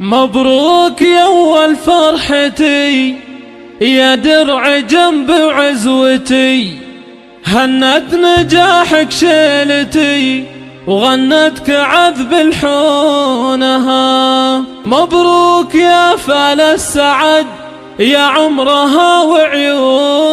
مبروك يا اول فرحتي يا درع جنب عزوتي، هنت نجاحك شيلتي وغنتك عذب الحونها. مبروك يا فال السعد يا عمرها وعيونها.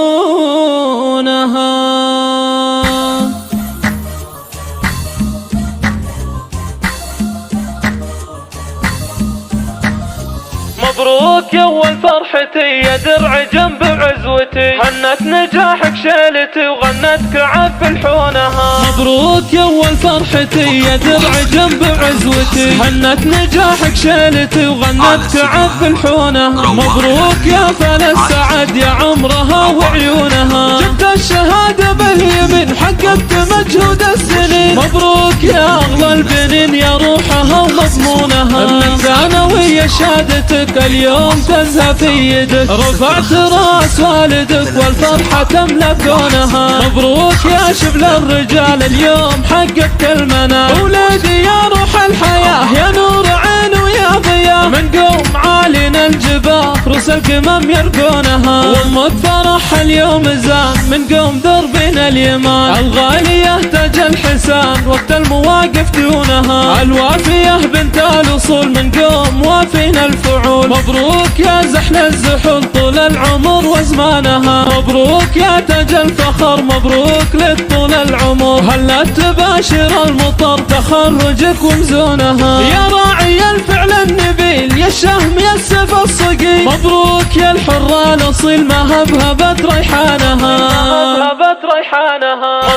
مبروك يا اول فرحتي يا درع جنب عزوتي، هنت نجاحك شيلتي وغنتك عذب الحونها. مبروك يا اول فرحتي يا درع جنب عزوتي، هنت نجاحك شيلتي وغنتك عذب الحونها. مبروك يا فال السعد يا عمرها وعيونها، جبت الشهادة باليمين حققت مجهود السنين. مبروك يا اغلى البنين يا روحها ومضمونها، من ثانوية شهادتك اليوم تزهى في يدك، رفعت راس والدك والفرحة تملأ كونها. مبروك يا شبل الرجال اليوم حققت المنال، ولادي يا روح الحياة يا نور عين ويا ضياء، من قوم عالينا الجباه رؤوس القمم يرقونها. وامك فرح اليوم زان من قوم دربنا اليمان، الغالية تاج الحسان وقت المواقف دونها، الوافية بنت الاصول من قوم وافينا الفعول. مبروك يا زحل الزحول طول العمر وزمانها، مبروك يا تاج الفخر مبروك للطول العمر، هلا تباشر المطر تخرجك ومزونها. يا راعي الفعل النبيل يا الشهم يا السيف الصقيل، مبروك يا الحرة الاصيل ما هبهبت ريحانها.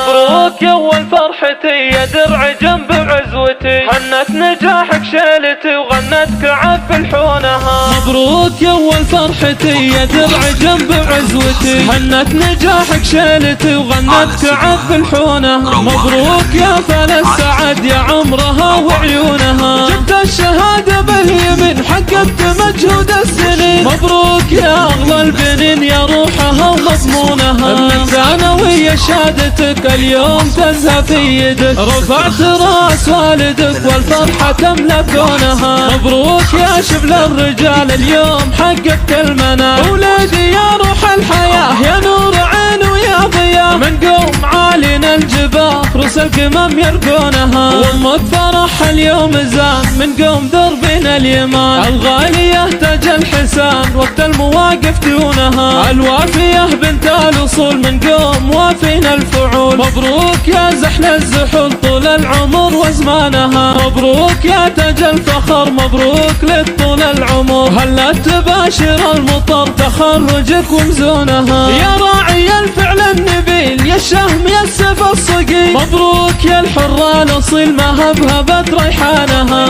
مبروك يا اول فرحتي يا درع جنب عزوتي، هنت نجاحك شيلتي وغنتك عذب الحونها. مبروك يا اول فرحتي يا درع جنب عزوتي، هنت نجاحك شيلتي وغنتك عذب الحونها. مبروك يا فال السعد يا عمرها وعيونها، جبت الشهادة باليمين حققت مجهود السنين. مبروك يا اغلى البنين يا روحها ومضمونها، من ثانوية شهادتك اليوم تزهى في يدك، رفعت راس والدك والفرحة تملأ كونها. مبروك يا شبل الرجال اليوم حققت المنال، ولادي يا روح الحياة يا نور عين ويا ضياء، من قوم عالينا الجباه رؤوس القمم يرقونها. وامك فرح اليوم زان من قوم دربنا اليمان، الغالية تاج الحسان وقت المواقف دونها، الوافية بنت الاصول من قوم وافينا الفعول. مبروك يا زحل الزحول طول العمر وزمانها، مبروك يا تاج الفخر مبروك للطول العمر، هلا تباشر المطر تخرجك ومزونها. يا راعي الفعل النبيل يا الشهم يا السيف الصقيل، مبروك يا الحرة الاصيل ما هبهبت ريحانها.